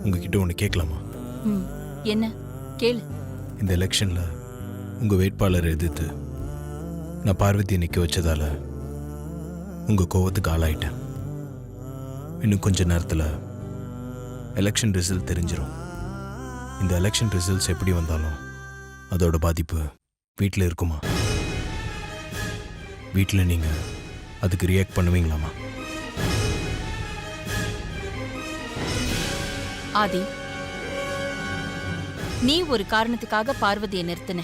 உங்ககிட்ட ஒன்று கேட்கலாமா? என்ன கேளு. இந்த எலெக்ஷன்ல உங்க வேட்பாளரை எதிர்த்து நான் பார்வதியை நிற்க வச்சதால உங்க கோவத்துக்கு ஆளாயிட்டேன். இன்னும் கொஞ்ச நேரத்தில் எலெக்ஷன் ரிசல்ட் தெரிஞ்சிடும். இந்த எலெக்ஷன் ரிசல்ட்ஸ் எப்படி வந்தாலும் அதோட பாதிப்பு வீட்டில் இருக்குமா? வீட்டில் நீங்கள் அதுக்கு ரியாக்ட் பண்ணுவீங்களாமா? ஆதி, நீ ஒரு காரணத்துக்காக பார்வதியை நிறுத்தின,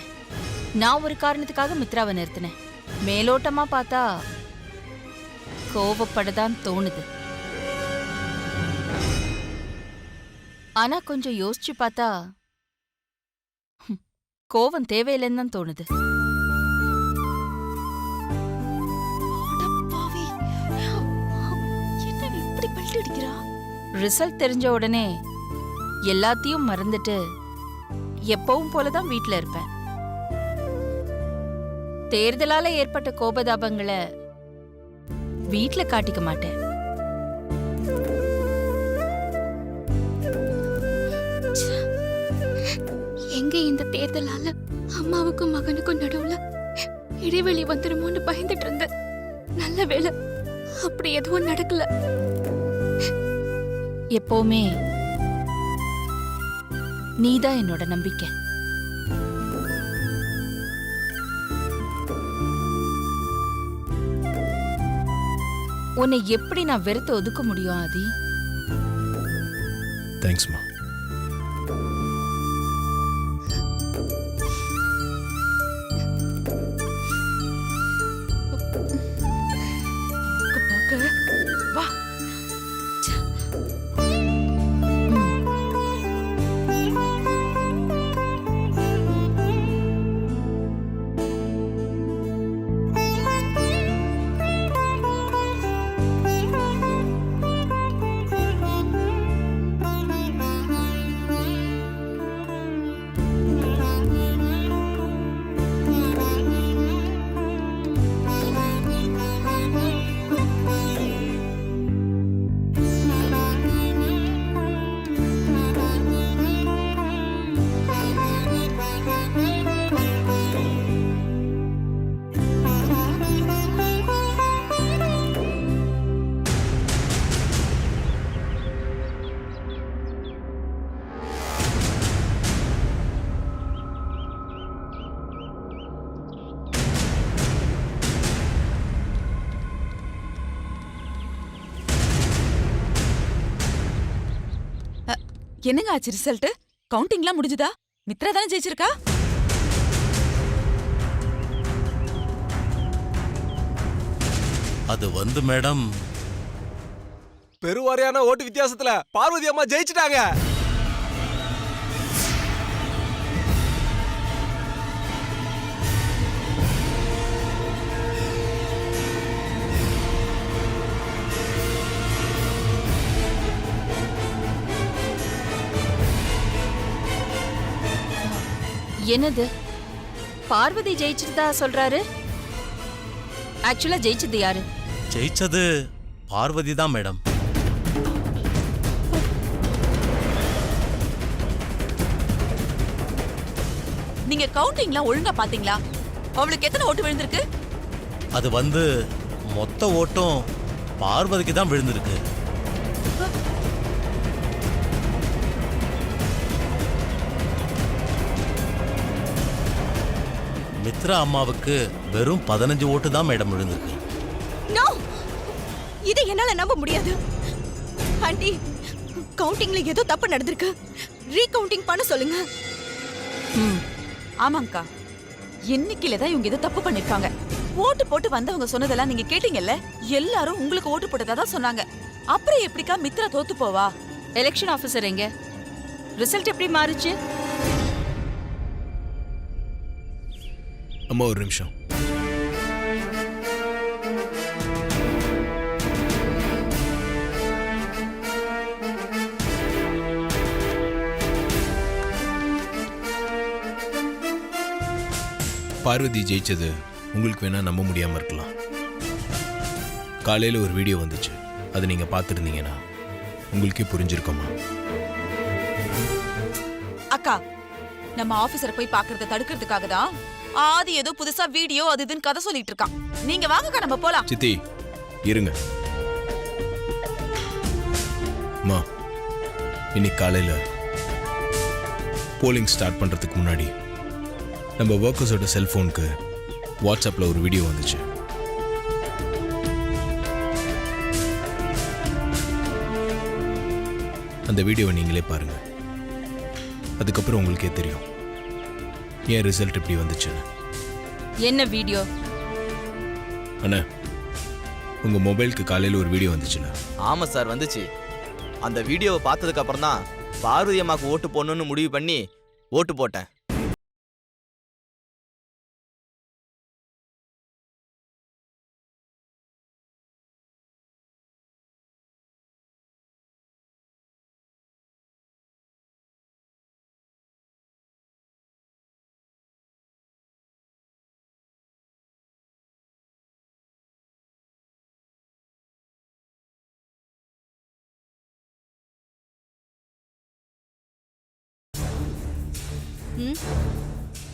நான் ஒரு காரணத்துக்காக மித்ராவை நிறுத்தினேன். மேலோட்டமா பார்த்தா கோவப்படதான் தோணுது. ஆனா கொஞ்சம் யோசிச்சு பார்த்தா கோவம் தேவையில்லைன்னு தான் தோணுது. ரிசல்ட் தெரிஞ்ச உடனே எல்லாத்தையும் மறந்துட்டு எப்பவும் போலதான் வீட்ல இருப்பேன். தேர்தலால ஏற்பட்ட கோபதாபங்களை வீட்ல காட்டிக்க மாட்டேன். எங்க இந்த தேர்தலால அம்மாவுக்கும் மகனுக்கும் நடுவுல இடைவெளி வந்துருமோன்னு பயந்துட்டு இருந்த. நல்ல வேளை அப்படி எதுவும் நடக்கல. எப்பவுமே நீதான் என்னோட நம்பிக்கை. உன்னை எப்படி நான் வெறுத்து ஒதுக்க முடியும் ஆதி? தேங்க்ஸ்மா. வா. என்னங்க ஆச்சு ரிசல்ட்? கவுண்டிங்லாம் முடிஞ்சுதா? மித்ரா தானே ஜெயிச்சிருக்கா? அது மேடம், பெருவாரியான ஓட்டு வித்தியாசத்துல பார்வதி அம்மா ஜெயிச்சிட்டாங்க. என்னது பார்வதி ஜெயிச்சிட்டதா சொல்றாரு? ஆக்சுவலா ஜெயிச்சது யாரு? ஜெயிச்சது பார்வதி தான் மேடம். நீங்க கவுண்டிங்லாம் ஒழுங்கா பாத்தீங்களா? அவளுக்கு எத்தனை ஓட்டு விழுந்திருக்கு? அது மொத்த ஓட்டும் பார்வதிக்கு தான் விழுந்திருக்கு. மித்ரா அம்மாவுக்கு வெறும் 15 ஓட்டு தான் மேடம் விழுந்திருக்கு. நோ, இதை என்னால நம்ப முடியாது. ஆண்டி, கவுண்டிங்ல ஏதோ தப்பு நடந்திருக்கு. ரீகவுண்டிங் பண்ண சொல்லுங்க. ஆமாங்கக்கா, என்னைக்கில தான் இவங்க ஏதோ தப்பு பண்ணிருக்காங்க. ஓட்டு போட்டு வந்தவங்க சொன்னதெல்லாம் நீங்க கேட்டீங்கல்ல? எல்லாரும் உங்களுக்கு ஓட்டு போட்டதா தான் சொன்னாங்க. அப்புறம் எப்படிக்கா மித்ரா தோத்து போவா? எலெக்ஷன் ஆபீசர் எங்க? ரிசல்ட் எப்படி மாறுச்சு? அம்மா ஒரு நிமிஷம். பார்வதி ஜெயிச்சது உங்களுக்கு வேணா நம்ப முடியாம இருக்கலாம். காலையில ஒரு வீடியோ வந்துச்சு, அதை நீங்க பார்த்துருந்தீங்கன்னா உங்களுக்கே புரிஞ்சிருக்குமா? அக்கா நம்ம ஆபீசரை போய் பாக்குறத தடுக்கிறதுக்காக தான் ஆதி ஏதோ புதுசா வீடியோ அது இதுன்னு கதை சொல்லிட்டு இருக்கான். நீங்க வாங்கக்கா நம்ம போலாம். சித்தி இருங்க. அம்மா, இன்னைக்கு காலையில் போலிங் ஸ்டார்ட் பண்ணுறதுக்கு முன்னாடி நம்ம ஒர்க்கர்ஸோட செல்ஃபோனுக்கு வாட்ஸ்அப்பில் ஒரு வீடியோ வந்துச்சு. அந்த வீடியோவை நீங்களே பாருங்க. அதுக்கப்புறம் உங்களுக்கே தெரியும் ஏன் ரிசல்ட் இப்படி வந்துச்சுன்னு. என்ன வீடியோ? அண்ணா, உங்கள் மொபைலுக்கு காலையில் ஒரு வீடியோ வந்துச்சுல? ஆமா சார், வந்துச்சு. அந்த வீடியோவை பார்த்ததுக்கு அப்புறம் தான் பார்வதி அம்மாக்கு ஓட்டு போடணும்னு முடிவு பண்ணி ஓட்டு போட்டேன்.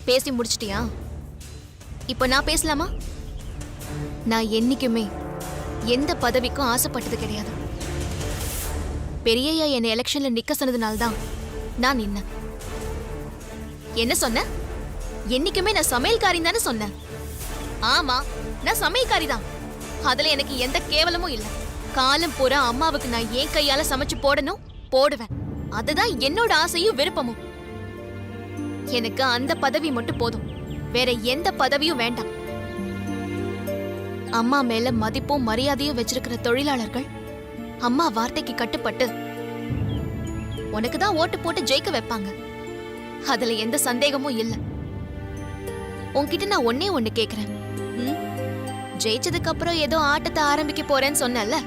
பேசி முடிச்சிட்டியா? இப்போ நான் பேசலாமா? நான் என்னைக்குமே எந்த பதவிக்கும் ஆசைப்பட்டது கிடையாது. பெரியய்யா என்னை எலெக்ஷன்ல நிக்க சொன்னதுனால தான் நான் நின்னேன். என்ன சொன்ன? என்னைக்குமே நான் சமையல்காரி தானே சொன்னேன். ஆமா, நான் சமையல்காரி தான். அதுல எனக்கு எந்த கேவலமும் இல்ல. காலம் பூரா அம்மாவுக்கு நான் ஏன் கையால சமைச்சு போடணும், போடுவேன். அதுதான் என்னோட ஆசையும் விருப்பமும். எனக்கு அந்த பதவி மட்டும் போதும், வேற எந்த பதவியும் வேண்டாம். அம்மா மேல மதிப்பும் மரியாதையும் வச்சிருக்கிற தொழிலாளர்கள் அம்மா வார்த்தைக்கு கட்டுப்பட்டு உனக்கு தான் ஓட்டு போட்டு ஜெயிக்க வைப்பாங்க. அதுல எந்த சந்தேகமும் இல்ல. உன்கிட்ட நான் ஒன்னே ஒண்ணு கேக்குறேன். ஜெயிச்சதுக்கு அப்புறம் ஏதோ ஆட்டத்தை ஆரம்பிக்க போறேன்னு சொன்னல,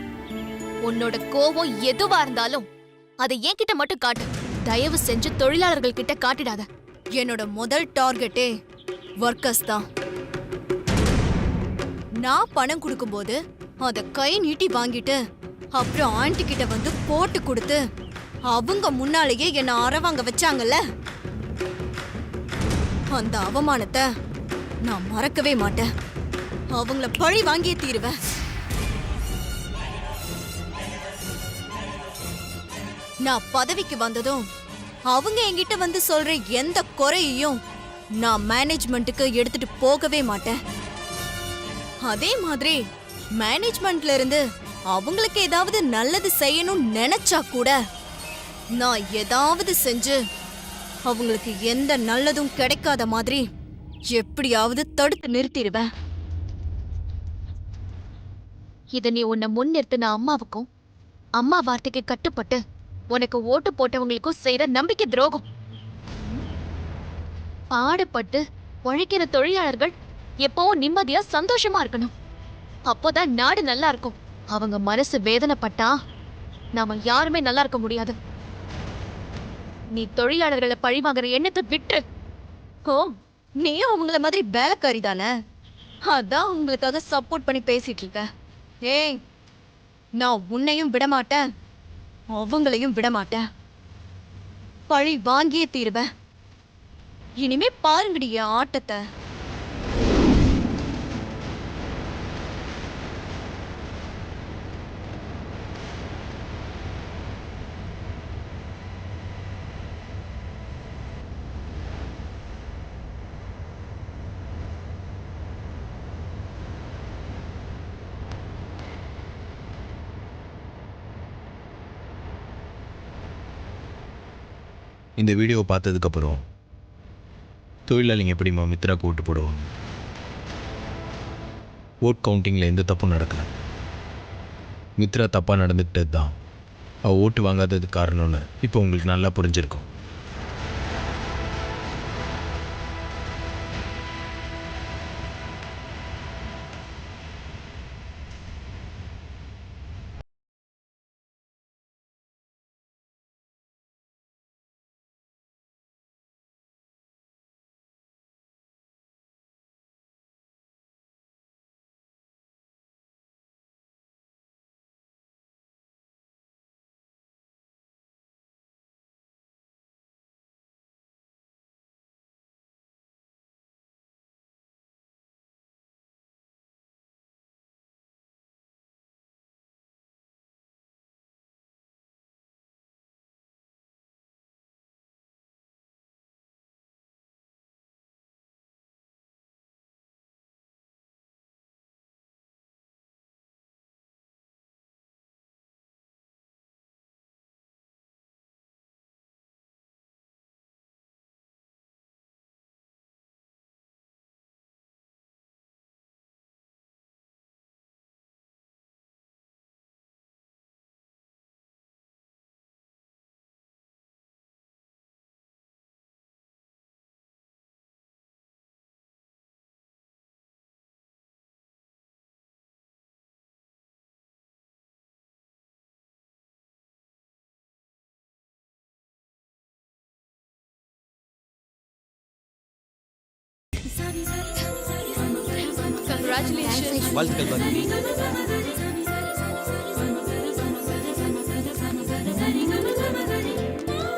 உன்னோட கோபம் எதுவா இருந்தாலும் அதை என்கிட்ட மட்டும் காட்டு. தயவு செஞ்சு தொழிலாளர்கள் கிட்ட காட்டிடாத. என்னோட முதல் டார்கெட்டே ஒர்க்கர்ஸ் தான். நான் பணம் கொடுக்கும்போது அதை கை நீட்டி வாங்கிட்டு அப்புறம் ஆண்டி கிட்ட வந்து போட்டு கொடுத்து அவங்க முன்னாலேயே என்ன அரவாங்க வச்சாங்கல்ல, அந்த அவமானத்தை நான் மறக்கவே மாட்டேன். அவங்கள பழி வாங்கியே தீருவேன். நான் பதவிக்கு வந்ததும் அவங்க என்கிட்ட வந்து சொல்ற எந்த குறையையும் நான் மேனேஜ்மெண்ட்டுக்கு எடுத்துட்டு போகவே மாட்டேன். அதே மாதிரி மேனேஜ்மெண்ட்ல இருந்து அவங்களுக்கு ஏதாவது நல்லது செய்யணும்னு நினைச்சா கூட நான் ஏதாவது செஞ்சு அவங்களுக்கு எந்த நல்லதும் கிடைக்காத மாதிரி எப்படியாவது தடுத்து நிறுத்திடுவேன். இத நீ உன்னை முன்னிறுத்தின அம்மாவுக்கும் அம்மா வார்த்தைக்கு கட்டுப்பட்டு உனக்கு ஓட்டு போட்டவங்களுக்கும் செய்யற நம்பிக்கை துரோகம். பாடுபட்டு உழைக்கிற தொழிலாளர்கள் எப்பவும் நிம்மதியா சந்தோஷமா இருக்கணும். அப்போதான் நாடு நல்லா இருக்கும். அவங்க மனசு வேதனைப்பட்டா நாம யாருமே நல்லா இருக்க முடியாது. நீ தொழிலாளர்களை பழிவாங்குற எண்ணத்தை விட்டு. ஓ, நீயும் அவங்கள மாதிரி வேலைக்காரி தானே, அதான் உங்களுக்காக சப்போர்ட் பண்ணி பேசிட்டு இருக்க. ஏய், நான் உன்னையும் விடமாட்டேன், அவங்களையும் விடமாட்டேன். பழி வாங்கியே தீருவேன். இனிமே பாருங்கடி என் ஆட்டத்தை. இந்த வீடியோவை பார்த்ததுக்கப்புறம் தொழிலாளிங்க எப்படிம்மா மித்ராக்கு ஓட்டு போடுவாங்க? ஓட் கவுண்டிங்கில் எந்த தப்பும் நடக்கலை. மித்ரா தப்பாக நடந்துக்கிட்டது தான் அவள் ஓட்டு வாங்காததுக்கு காரணம்னு இப்போ உங்களுக்கு நல்லா புரிஞ்சிருக்கும்.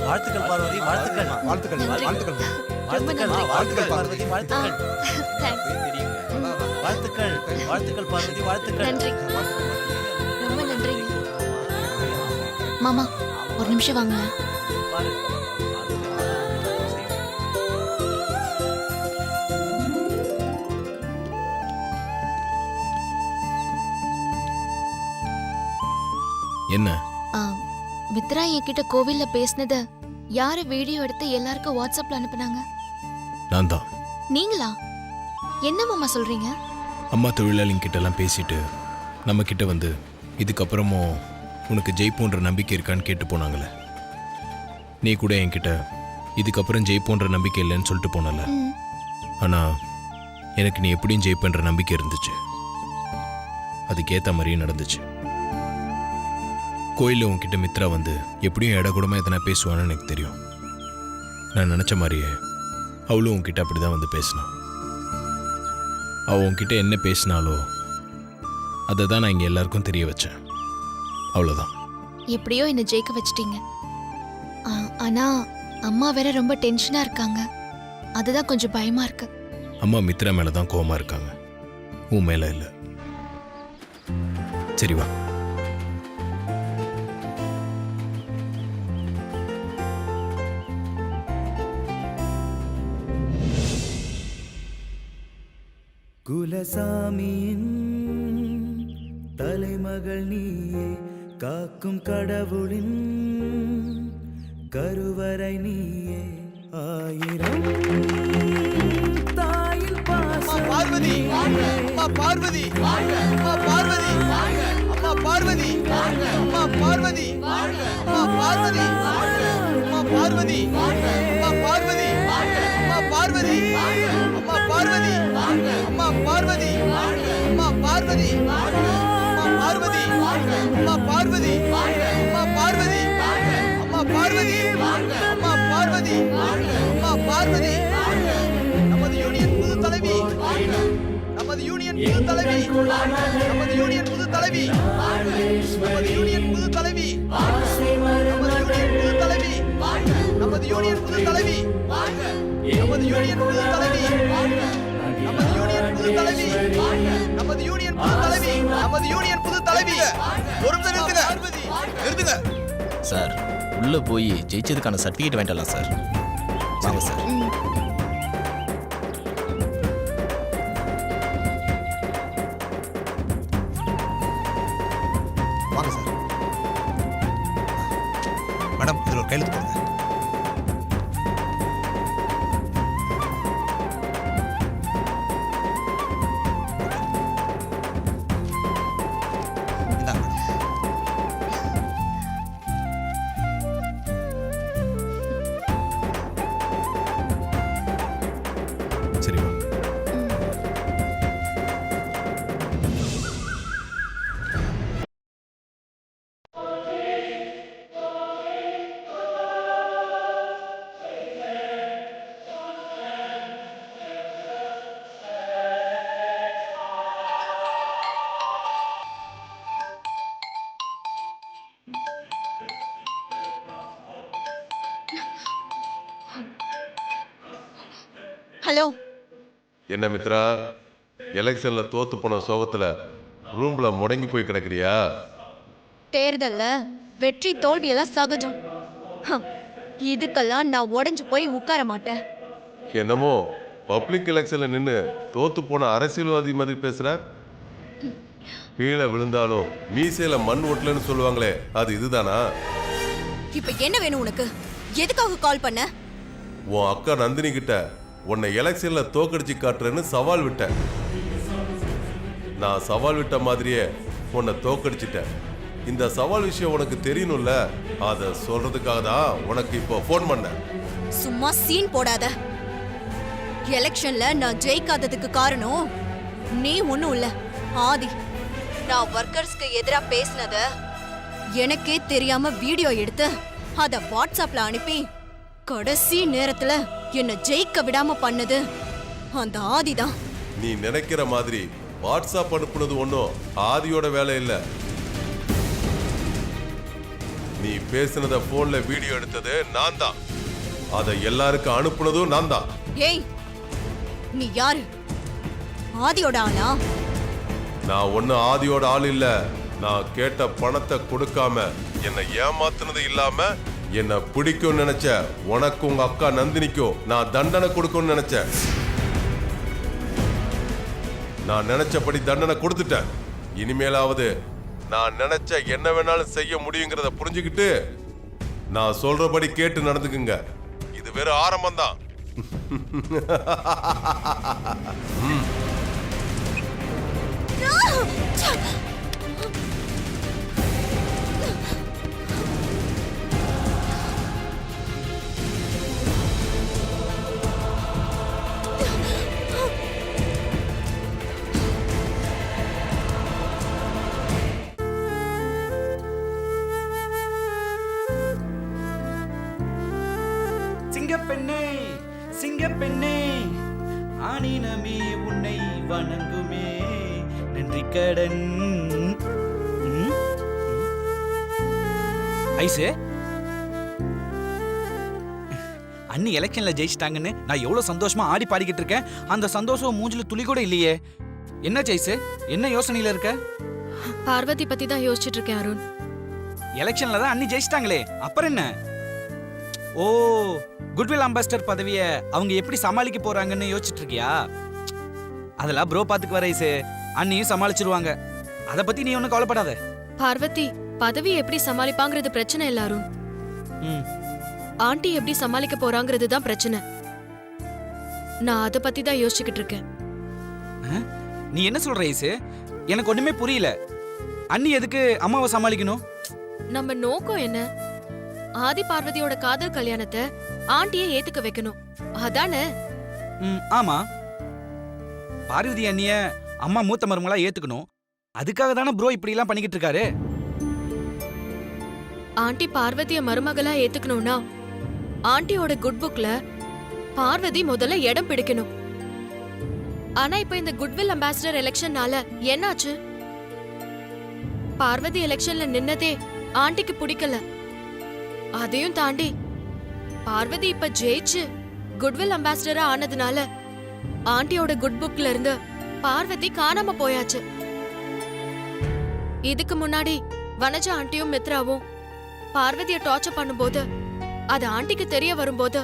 வாழ்த்துக்கள் பார்வதி. வாழ்த்துக்கள் பார்வதி, வாழ்த்துக்கள். வாழ்த்துக்கள் வாழ்த்துக்கள் வாழ்த்துக்கள், வாழ்த்துக்கள் பார்வதி, வாழ்த்துக்கள். தேங்க்ஸ். வாழ்த்துக்கள், வாழ்த்துக்கள் பார்வதி, வாழ்த்துக்கள். நன்றி. ரொம்ப நன்றி. மாமா ஒரு நிமிஷம் வாங்க. என்ன? மித்ரா என்கிட்ட கோவில்ல பேசினத யாரு வீடியோ எடுத்து எல்லாருக்கும் வாட்ஸ்அப்ல அனுப்புனாங்க? நான் தான். நீங்களா? என்ன மாமா சொல்றீங்க? அம்மா தொழிலாளிங்க கிட்ட எல்லாம் பேசிட்டு நம்ம கிட்ட வந்து இதுக்கப்புறமும் உனக்கு ஜெயிப்போன்ற நம்பிக்கை இருக்கான்னு கேட்டு போனாங்களே. நீ கூட என்கிட்ட இதுக்கப்புறம் ஜெயிப்போன்ற நம்பிக்கை இல்லைன்னு சொல்லிட்டு போனல. ம். ஆனா எனக்கு நீ எப்படியும் ஜெயிப்பன்ற நம்பிக்கை இருந்துச்சு. அதுக்கேற்ற மாதிரியும் நடந்துச்சு. கோயிலில் உன்கிட்ட மித்ரா வந்து எப்படியும் இடக்கூடமா எதனா பேசுவான்னு எனக்கு தெரியும். நான் நினச்ச மாதிரியே அவளும் உன்கிட்ட அப்படி தான் வந்து பேசினான். அவள் உன்கிட்ட என்ன பேசினாலோ அதை தான் நான் இங்கே எல்லாருக்கும் தெரிய வச்சேன். அவ்வளோதான். எப்படியோ என்ன ஜெயிக்க வச்சிட்டீங்க. ஆனா அம்மா வேற ரொம்ப டென்ஷனா இருக்காங்க. அதுதான் கொஞ்சம் பயமா இருக்கு. அம்மா மித்ரா மேலே தான் கோவமா இருக்காங்க, உன் மேலே இல்லை. சரி வா. குலசாமியின் தலைமகள் நீயே, காக்கும் கடவுளின் கருவறை நீயே, ஆயிரம் தாயில் பாசம் பார்வதி அம்மா பார்வதி அம்மா பார்வதி அம்மா பார்வதி அம்மா பார்வதி அம்மா பார்வதி அம்மா பார்வதி அம்மா பார்வதி அம்மா பார்வதி அம்மா பார்வதி அம்மா பார்வதி அம்மா பார்வதி அம்மா பார்வதி அம்மா பார்வதி அம்மா பார்வதி அம்மா பார்வதி அம்மா பார்வதி அம்மா பார்வதி. நமது யூனியன் புது தலைவி, நமது யூனியன் புது தலைவி, நமது யூனியன் புது தலைவி, நமது யூனியன் புது தலைவி, நமது யூனியன் புது தலைவி, நமது யூனியன் புது தலைவி, நமது யூனியன் புது தலைவி, நமது யூனியன் புது தலைவி, நமது யூனியன் புது தலைவி, நமது யூனியன் புது தலைவி. ஒரு நிமிஷம் நிறுத்துங்க, நிறுத்துங்க. சார் உள்ள போய் ஜெயிச்சதுக்கான சர்டிஃபிகேட் வேண்டலாம் சார். வாங்க சார். வாங்க சார். மேடம் இதில் ஒரு கையெழுத்து போடுங்க. இந்தாங்க மேடம். சரி வா. ஹலோ. என்ன மித்ரா, எலெக்ஷன்ல தோத்து போன சோகத்துல ரூம்ல முடங்கி போய் கிடக்குறியா? தேர்தல்ல வெற்றி தோல்வியெல்லாம் சகஜம். இதுக்கெல்லாம் நான் உடைஞ்சு போய் உட்கார மாட்டேன். என்னமோ பப்ளிக் எலெக்ஷன்ல நின்று தோத்து போன அரசியல்வாதி மாதிரி பேசுற. கீழே விழுந்தாலும் மீசையில மண் ஒட்டலன்னு சொல்லுவாங்களே, அது இதுதானா? இப்ப என்ன வேணும் உனக்கு? எதுக்காக கால் பண்ண? உன் அக்கா நந்தினி கிட்ட உன்னை எலெக்ஷன்ல தோக்கடிச்சு காட்டுறேன்னு சவால் விட்டேன். நான் சவால் விட்ட மாதிரியே உன்னை தோக்கடிச்சிட்டேன். இந்த சவால் விஷயம் உனக்கு தெரியணும்ல, அதை சொல்றதுக்காக தான் உனக்கு இப்போ ஃபோன் பண்ணேன். சும்மா சீன் போடாத. எலெக்ஷன்ல நான் ஜெயிக்காததுக்கு காரணம் நீ ஒண்ணும் இல்ல, ஆதி. நான் ஒர்க்கர்ஸ்க்கு எதிரா பேசினத எனக்கே தெரியாம வீடியோ எடுத்து அத வாட்ஸ்அப்ல அனுப்பி கடைசி நேரத்துல என்ன ஜெயிக்க விடாம பண்ணது அந்த ஆதிதான். நீ நினைக்கிற மாதிரி வாட்ஸ்அப் அனுப்புனது ஒன்றும் ஆதியோட வேலை இல்லை. நீ பேசினத போன்ல வீடியோ எடுத்தது நான் தான். அதை எல்லாருக்கும் அனுப்புனதும் நான் தான். ஏய், நீ யாரு? ஆதியோட ஆளா? நான் ஒன்னும் ஆதியோட ஆள் இல்ல. நான் கேட்ட பணத்தை கொடுக்காம என்னை ஏமாத்துனது இல்லாம என்ன பிடிக்கும் நினைச்ச உனக்கு உங்க அக்கா நந்தினிக்கும் நான் தண்டனை கொடுக்கும்னு நினைச்சேன். நான் நினைச்சபடி தண்டனை கொடுத்துட்டேன். இனிமேலாவது நான் நினைச்ச என்ன வேணாலும் செய்ய முடியுங்கிறத புரிஞ்சுக்கிட்டு நான் சொல்றபடி கேட்டு நடந்துக்குங்க. இது வெறும் ஆரம்பம் தான். சிங்கப்பெண்ணே சிங்கப்பெண்ணே ஆனினமே உன்னை வணங்குமே நன்றி கடன். ஐசு, அண்ணி எலெக்ஷன்ல ஜெயிச்சிட்டாங்கன்னு நான் எவ்வளவு சந்தோஷமா ஆடி பாடிக்கிட்டு இருக்கேன். அந்த சந்தோஷம் மூஞ்சில துளி கூட இல்லையே. என்ன ஜெய்சு, என்ன யோசனையில இருக்க? பார்வதி பத்தி தான் யோசிச்சுட்டு இருக்கேன் அருண். எலெக்ஷன்ல தான் அண்ணி ஜெயிச்சிட்டாங்களே, அப்புறம் என்ன? ஓ, குட்வில் அம்பாசிடர் பதவியை அவங்க எப்படி சமாளிக்க போறாங்கன்னு யோசிச்சுட்டு இருக்கியா? அதெல்லாம் ப்ரோ பாத்துக்கு வர ஐசு, அண்ணியும் சமாளிச்சிருவாங்க. அத பத்தி நீ ஒன்னும் கவலைப்படாத. பார்வதி பதவி எப்படி சமாளிப்பாங்கிறது பிரச்சனை இல்ல அருண். ஆண்டி எப்படி சமாளிக்க போறாங்கிறது தான் பிரச்சனை. நான் அத பத்தி தான் யோசிச்சுக்கிட்டு இருக்கேன். நீ என்ன சொல்ற ஐசு? எனக்கு ஒண்ணுமே புரியல. அண்ணி எதுக்கு அம்மாவை சமாளிக்கணும்? நம்ம நோக்கம் என்ன? ஆதி பார்வதியோட காதல் கல்யாணத்தை ஆண்டியை ஏத்துக்க வைக்கணும், அதானே? ஆமா, பார்வதி அண்ணிய அம்மா மூத்த மருமகளா ஏத்துக்கணும். அதுக்காக தானே ப்ரோ இப்படி எல்லாம் பண்ணிக்கிட்டு இருக்காரு. ஆண்டி பார்வதிய மருமகளா ஏத்துக்கணும்னா ஆண்டியோட குட் புக்ல பார்வதி முதல்ல இடம் பிடிக்கணும். ஆனா இப்ப இந்த குட்வில் அம்பாசிடர் எலெக்ஷன்னால என்னாச்சு? பார்வதி எலெக்ஷன்ல நின்னதே ஆண்டிக்கு பிடிக்கல. அதையும் தாண்டி பார்வதி இப்ப ஜெயிச்சு குட்வில் அம்பாசிடரா ஆனதுனால ஆண்டியோட குட் புக்ல இருந்து பார்வதி காணாம போயாச்சு. இதுக்கு முன்னாடி வனஜா ஆண்டியும் மித்ராவும் பார்வதிய டார்ச்சர் பண்ணும்போது அது ஆண்டிக்கு தெரிய வரும்போது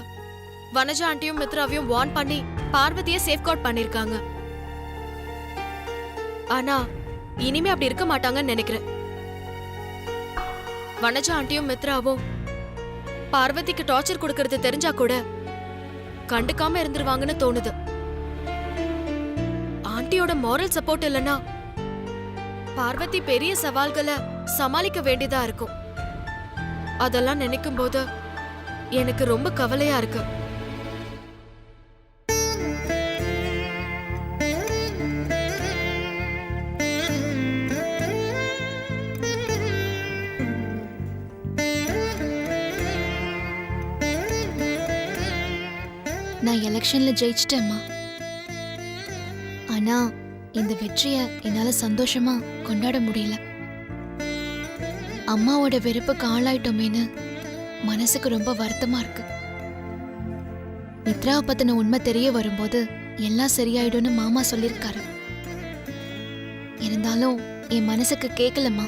வனஜா ஆண்டியும் மித்ராவையும் வார்ன் பண்ணி பார்வதிய சேஃப்கார்ட் பண்ணிருக்காங்க. ஆனா இனிமே அப்படி இருக்க மாட்டாங்கன்னு நினைக்கிறேன். வனஜா ஆண்டியும் மித்ராவும் பார்வதிக்கு டார்ச்சர் கொடுக்கறது தெரிஞ்சா கூட கண்டுக்காம இருந்துருவாங்கன்னு தோணுது. ஆண்டியோட மாரல் சப்போர்ட் இல்லனா பார்வதி பெரிய சவால்களை சமாளிக்க வேண்டியதா இருக்கும். அதெல்லாம் நினைக்கும் போது எனக்கு ரொம்ப கவலையா இருக்கு. நான் எலெக்ஷன்ல ஜெயிச்சிட்டேம்மா. ஆனா இந்த வெற்றிய என்னால சந்தோஷமா கொண்டாட முடியல. அம்மாவோட வெறுப்புக்கு ஆளாயிட்டோமேனு மனசுக்கு ரொம்ப வருத்தமா இருக்கு. மித்ராவை பத்தின உண்மை தெரிய வரும்போது எல்லாம் சரியாயிடும்னு மாமா சொல்லிருக்காரு. இருந்தாலும் என் மனசுக்கு கேட்கலம்மா.